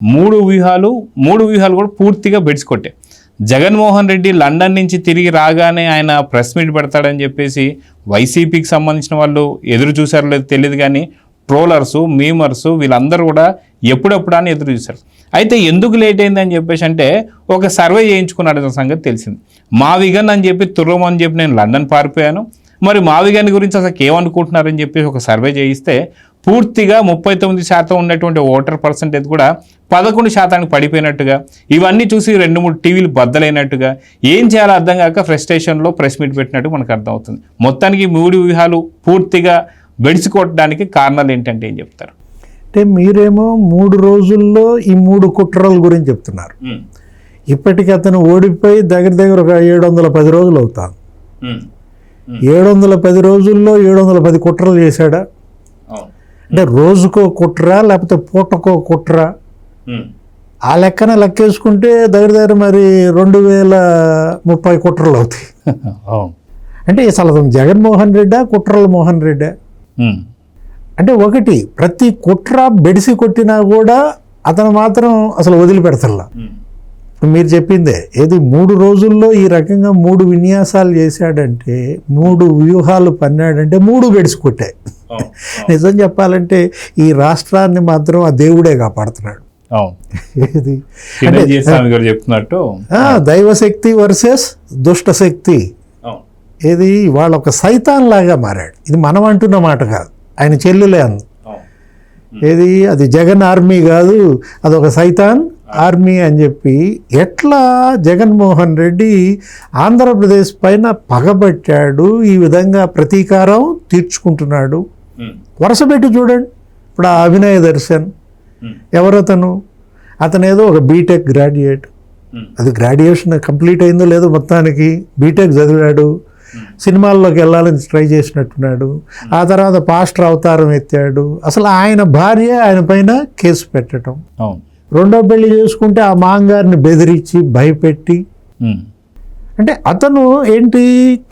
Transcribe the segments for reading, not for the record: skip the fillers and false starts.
మూడు వ్యూహాలు కూడా పూర్తిగా బెడిసికొట్టాయి. జగన్మోహన్ రెడ్డి లండన్ నుంచి తిరిగి రాగానే ఆయన ప్రెస్ మీట్ పెడతాడని చెప్పేసి వైసీపీకి సంబంధించిన వాళ్ళు ఎదురు చూసారో లేదో తెలియదు, కానీ ట్రోలర్సు, మీమర్సు వీళ్ళందరూ కూడా ఎప్పుడెప్పుడు అని ఎదురు చూశారు. అయితే ఎందుకు లేట్ అయిందని చెప్పేసి అంటే ఒక సర్వే చేయించుకున్నాడు సంగతి తెలిసింది. మావిగన్ అని చెప్పి తుర్రమని చెప్పి నేను లండన్ పారిపోయాను, మరి మావిగన్ గురించి అసలు ఏమనుకుంటున్నారని చెప్పేసి ఒక సర్వే చేయిస్తే పూర్తిగా 39% ఉన్నటువంటి ఓటర్ పర్సెంటేజ్ కూడా 11% పడిపోయినట్టుగా, ఇవన్నీ చూసి 2-3 టీవీలు బద్దలైనట్టుగా, ఏం చేయాలో అర్థం కాక ఫ్రస్ట్రేషన్లో ప్రెస్ మీట్ పెట్టినట్టు మనకు అర్థమవుతుంది. మొత్తానికి 3 వ్యూహాలు పూర్తిగా బెడిసికొట్టడానికి కారణాలు ఏంటంటే ఏం చెప్తారు? అంటే మీరేమో 3 రోజుల్లో ఈ 3 కుట్రల గురించి చెప్తున్నారు. ఇప్పటికీ అతను ఓడిపోయి దగ్గర ఒక 710 రోజులు అవుతాను. 710 రోజుల్లో 710 కుట్రలు చేశాడా? అంటే రోజుకో కుట్ర లేకపోతే పూటకో కుట్ర? ఆ లెక్కన లెక్కేసుకుంటే దగ్గర మరి 2030 కుట్రలు అవుతాయి. అంటే అసలు జగన్మోహన్ రెడ్డా కుట్రల మోహన్ రెడ్డా? అంటే ఒకటి, ప్రతి కుట్ర బెడిసి కొట్టినా కూడా అతను మాత్రం అసలు వదిలిపెడతల్లా. ఇప్పుడు మీరు చెప్పిందే ఏది 3 రోజుల్లో ఈ రకంగా 3 విన్యాసాలు చేశాడంటే, 3 వ్యూహాలు పన్నాడంటే 3 బెడిసి కొట్టాయి. నిజం చెప్పాలంటే ఈ రాష్ట్రాన్ని మాత్రం ఆ దేవుడే కాపాడుతున్నాడు. ఏది చెప్తున్నట్టు దైవశక్తి వర్సెస్ దుష్టశక్తి. ఏది వాళ్ళ ఒక సైతాన్ లాగా మారాడు. ఇది మనం అంటున్న మాట కాదు, ఆయన చెల్లెలే అంది. ఏది అది జగన్ ఆర్మీ కాదు, అదొక సైతాన్ ఆర్మీ అని చెప్పి ఎట్లా జగన్మోహన్ రెడ్డి ఆంధ్రప్రదేశ్ పైన పగబట్టాడు, ఈ విధంగా ప్రతీకారం తీర్చుకుంటున్నాడు. వరుసపెట్టి చూడండి. ఇప్పుడు ఆ అభినయ దర్శన్ ఎవరతను? అతనేదో ఒక బీటెక్ గ్రాడ్యుయేట్. అది గ్రాడ్యుయేషన్ కంప్లీట్ అయిందో లేదో మొత్తానికి బీటెక్ చదివాడు, సినిమాల్లోకి వెళ్ళాలని ట్రై చేసినట్టున్నాడు. ఆ తర్వాత పాస్టర్ అవతారం ఎత్తాడు. అసలు ఆయన భార్య ఆయన పైన కేసు పెట్టడం, రెండో పెళ్లి చేసుకుంటే ఆ మాంగారిని బెదిరించి భయపెట్టి, అంటే అతను ఏంటి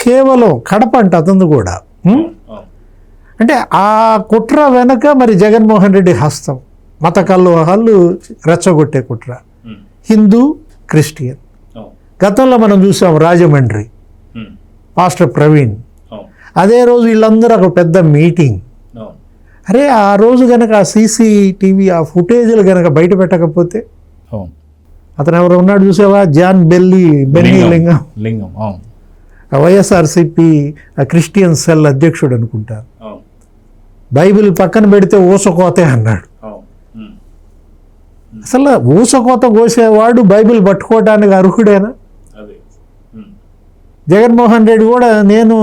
కేవలం కడప అంట అతను కూడా. అంటే ఆ కుట్ర వెనక మరి జగన్మోహన్ రెడ్డి హస్తం, మత కల్లోహాలు రెచ్చగొట్టే కుట్ర. హిందూ క్రిస్టియన్ గతంలో మనం చూసాం రాజమండ్రి పాస్టర్ ప్రవీణ్. అదే రోజు వీళ్ళందరూ ఒక పెద్ద మీటింగ్. అరే ఆ రోజు కనుక ఆ CCTV ఆ ఫుటేజ్లు కనుక బయట పెట్టకపోతే, అతను ఎవరు ఉన్నాడు చూసావా, జాన్ బెన్నీ లింగం, వైఎస్ఆర్సీపీ క్రిస్టియన్ సెల్ అధ్యక్షుడు అనుకుంటారు. బైబిల్ పక్కన పెడితే ఊసకోతే అన్నాడు. అసలు ఊసకోత కోసేవాడు బైబిల్ పట్టుకోవడానికి అర్హుడేనా? జగన్మోహన్ రెడ్డి కూడా నేను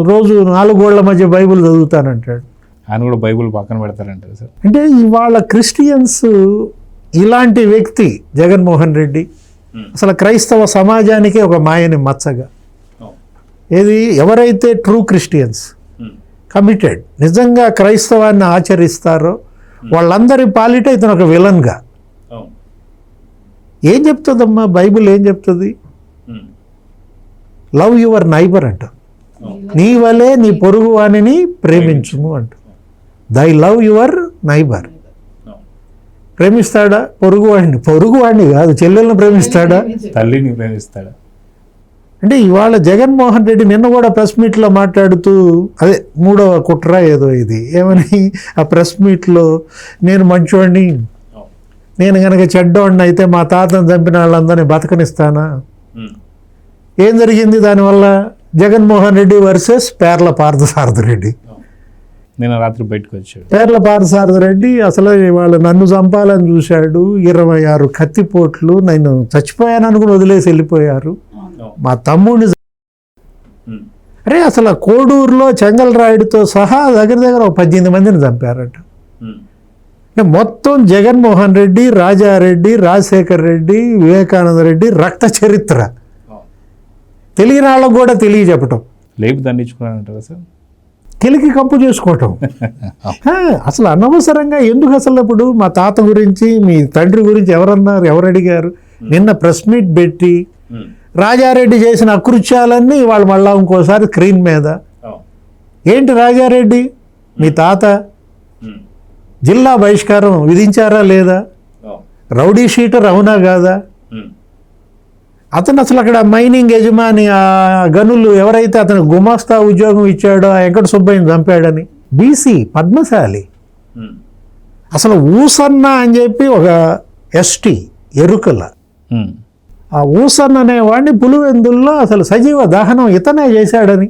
రోజు 4 గోళ్ల మధ్య బైబిల్ చదువుతానంటాడు. ఆయన కూడా బైబిల్ పక్కన పెడతారంటారు సార్. అంటే ఇవాళ క్రిస్టియన్స్ ఇలాంటి వ్యక్తి జగన్మోహన్ రెడ్డి అసలు క్రైస్తవ సమాజానికే ఒక మాయని మచ్చగా. ఏది ఎవరైతే ట్రూ క్రిస్టియన్స్ కమిటెడ్ నిజంగా క్రైస్తవాన్ని ఆచరిస్తారో వాళ్ళందరి పాలిట ఇతను ఒక విలన్గా. ఏం చెప్తుందమ్మా బైబిల్? ఏం చెప్తుంది? లవ్ యువర్ నైబర్ అంట. నీ వలే నీ పొరుగు వాణిని ప్రేమించుము అంట. దై లవ్ యువర్ నైబర్. ప్రేమిస్తాడా పొరుగువాడిని కాదు, చెల్లెలను ప్రేమిస్తాడా, తల్లిని ప్రేమిస్తాడా? అంటే ఇవాళ జగన్మోహన్ రెడ్డి నిన్న కూడా ప్రెస్ మీట్లో మాట్లాడుతూ అదే 3వ కుట్ర ఏదో ఇది ఏమని ఆ ప్రెస్ మీట్లో, నేను మంచోడిని, నేను కనుక చెడ్డోడిని అయితే మా తాతను చంపిన వాళ్ళందరినీ బతకనిస్తానా? ఏం జరిగింది దానివల్ల? జగన్మోహన్ రెడ్డి వర్సెస్ పేర్ల పార్థసారథి రెడ్డి. నేను రాత్రి బయటకు వచ్చాడు. పేర్ల పార్థసారథి రెడ్డి అసలు వాళ్ళు నన్ను చంపాలని చూశాడు. 26 కత్తిపోట్లు, నేను చచ్చిపోయాను అనుకుని వదిలేసి వెళ్ళిపోయారు. మా తమ్ముడిని అరే అసలు కోడూరులో చెంగల్ రాయుడితో సహా దగ్గర 18 మందిని చంపారట. మొత్తం జగన్మోహన్ రెడ్డి, రాజారెడ్డి, రాజశేఖర్ రెడ్డి, వివేకానంద రెడ్డి రక్త చరిత్ర తెలియని వాళ్ళకు కూడా తెలియజెప్పటం, లేపు దండించుకున్నానంటారా సార్? కెలికి కంపు చేసుకోవటం. అసలు అనవసరంగా ఎందుకు? అసలు ఇప్పుడు మా తాత గురించి మీ తండ్రి గురించి ఎవరన్నారు, ఎవరు అడిగారు? నిన్న ప్రెస్ మీట్ పెట్టి రాజారెడ్డి చేసిన అకృత్యాలన్నీ వాళ్ళు మళ్ళా ఇంకోసారి స్క్రీన్ మీద. ఏంటి రాజారెడ్డి మీ తాత జిల్లా బహిష్కారం విధించారా లేదా? రౌడీ షీటర్ అవునా కాదా? అతను అసలు అక్కడ మైనింగ్ యజమాని, ఆ గనులు ఎవరైతే అతను గుమాస్తా ఉద్యోగం ఇచ్చాడో ఆ వెంకట సుబ్బయ్యని చంపాడని, బీసీ పద్మశాలి, అసలు ఊసన్న అని చెప్పి ఒక ఎస్టీ ఎరుకల, ఆ ఊసన్న అనేవాడిని పులివెందుల్లో అసలు సజీవ దహనం ఇతనే చేశాడని.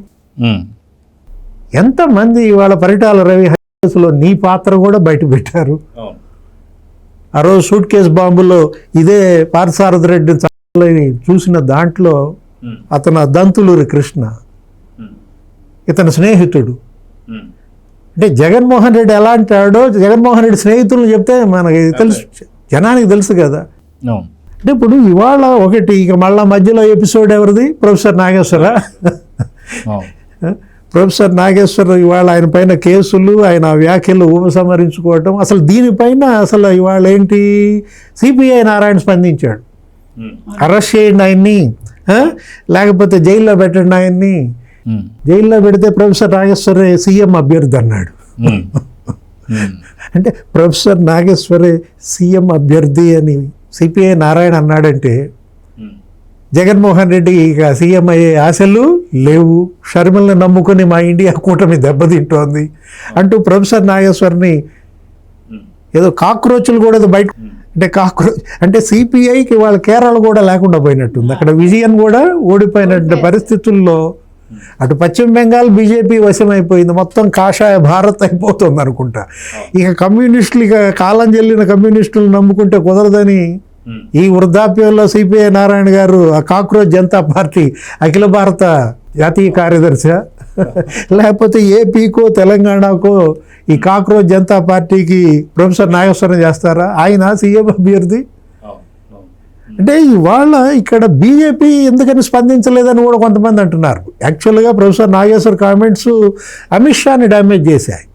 ఎంతమంది ఇవాళ పరిటాల రవి హత్యలో నీ పాత్ర కూడా బయట పెట్టారు. ఆ రోజు సూట్ కేసు బాంబులో ఇదే పార్థసారథి రెడ్డి చూసిన దాంట్లో అతను దంతులూరి కృష్ణ, ఇతని స్నేహితుడు. అంటే జగన్మోహన్ రెడ్డి ఎలా అంటాడో జగన్మోహన్ రెడ్డి స్నేహితులను చెప్తే మనకి తెలుసు, జనానికి తెలుసు కదా. అంటే ఇప్పుడు ఇవాళ ఒకటి, ఇక మళ్ళా మధ్యలో ఎపిసోడ్ ఎవరిది? ప్రొఫెసర్ నాగేశ్వర. ప్రొఫెసర్ నాగేశ్వర ఇవాళ ఆయన పైన కేసులు, ఆయన వ్యాఖ్యలు ఉపసంహరించుకోవటం, అసలు దీనిపైన అసలు ఇవాళ ఏంటి, సిపిఐ నారాయణ స్పందించాడు. అరెస్ట్ చేయండి ఆయన్ని, లేకపోతే జైల్లో పెట్టండి ఆయన్ని. జైల్లో పెడితే ప్రొఫెసర్ నాగేశ్వరే సీఎం అభ్యర్థి అన్నాడు. అంటే ప్రొఫెసర్ నాగేశ్వరే సీఎం అభ్యర్థి అని సిపిఐ నారాయణ అన్నాడంటే జగన్మోహన్ రెడ్డి ఇక సీఎం అయ్యే ఆశలు లేవు, షర్మిలను నమ్ముకొని మా ఇండియా కూటమి దెబ్బతింటోంది అంటూ ప్రొఫెసర్ నాగేశ్వర్ని ఏదో కాక్రోచ్లు కూడా ఏదో బయట, అంటే కాక్రోచ్ అంటే సిపిఐకి వాళ్ళ కేరళ కూడా లేకుండా పోయినట్టుంది. అక్కడ విజయన్ కూడా ఓడిపోయినట్టు పరిస్థితుల్లో అటు పశ్చిమ బెంగాల్ బీజేపీ వశమైపోయింది, మొత్తం కాషాయ భారత్ అయిపోతుంది అనుకుంటా. ఇక కమ్యూనిస్టులు, ఇక కాలం చెల్లిన కమ్యూనిస్టులు నమ్ముకుంటే కుదరదని ఈ వృద్ధాప్యంలో సిపిఐ నారాయణ గారు ఆ కాక్రోచ్ జనతా పార్టీ అఖిల భారత జాతీయ కార్యదర్శి, లేకపోతే ఏపీకో తెలంగాణకో ఈ కాక్రోచ్ జనతా పార్టీకి ప్రొఫెసర్ నాగేశ్వరం చేస్తారా? ఆయన సీఎం అభ్యర్థి. అంటే ఇవాళ ఇక్కడ బీజేపీ ఎందుకని స్పందించలేదని కూడా కొంతమంది అంటున్నారు. యాక్చువల్గా ప్రొఫెసర్ నాగేశ్వర్ కామెంట్స్ అమిత్ షాని డ్యామేజ్ చేశాయి.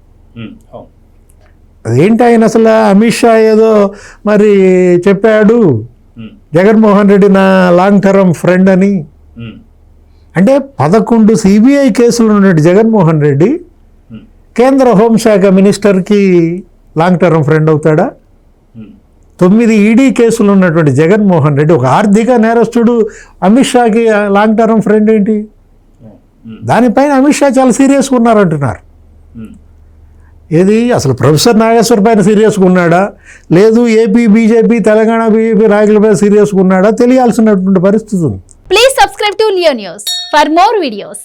అదేంటి ఆయన అసలు అమిత్ షా ఏదో మరి చెప్పాడు జగన్మోహన్ రెడ్డి నా లాంగ్ టర్మ్ ఫ్రెండ్ అని. అంటే 11 సిబిఐ కేసులు ఉన్నట్టు జగన్మోహన్ రెడ్డి కేంద్ర హోంశాఖ మినిస్టర్కి లాంగ్ టర్మ్ ఫ్రెండ్ అవుతాడా? 9 ఈడీ కేసులు ఉన్నటువంటి జగన్మోహన్ రెడ్డి ఒక ఆర్థిక నేరస్తుడు అమిత్ షాకి లాంగ్ టర్మ్ ఫ్రెండ్ ఏంటి? దానిపైన అమిత్ షా చాలా సీరియస్గా ఉన్నారంటున్నారు. ఏది అసలు ప్రొఫెసర్ నాగేశ్వర్ పైన సీరియస్గా ఉన్నాడా, లేదు ఏపీ బీజేపీ తెలంగాణ బీజేపీ నాయకుల పైన సీరియస్గా ఉన్నాడా తెలియాల్సినటువంటి పరిస్థితి ఉంది. Please subscribe to Leo news for more videos.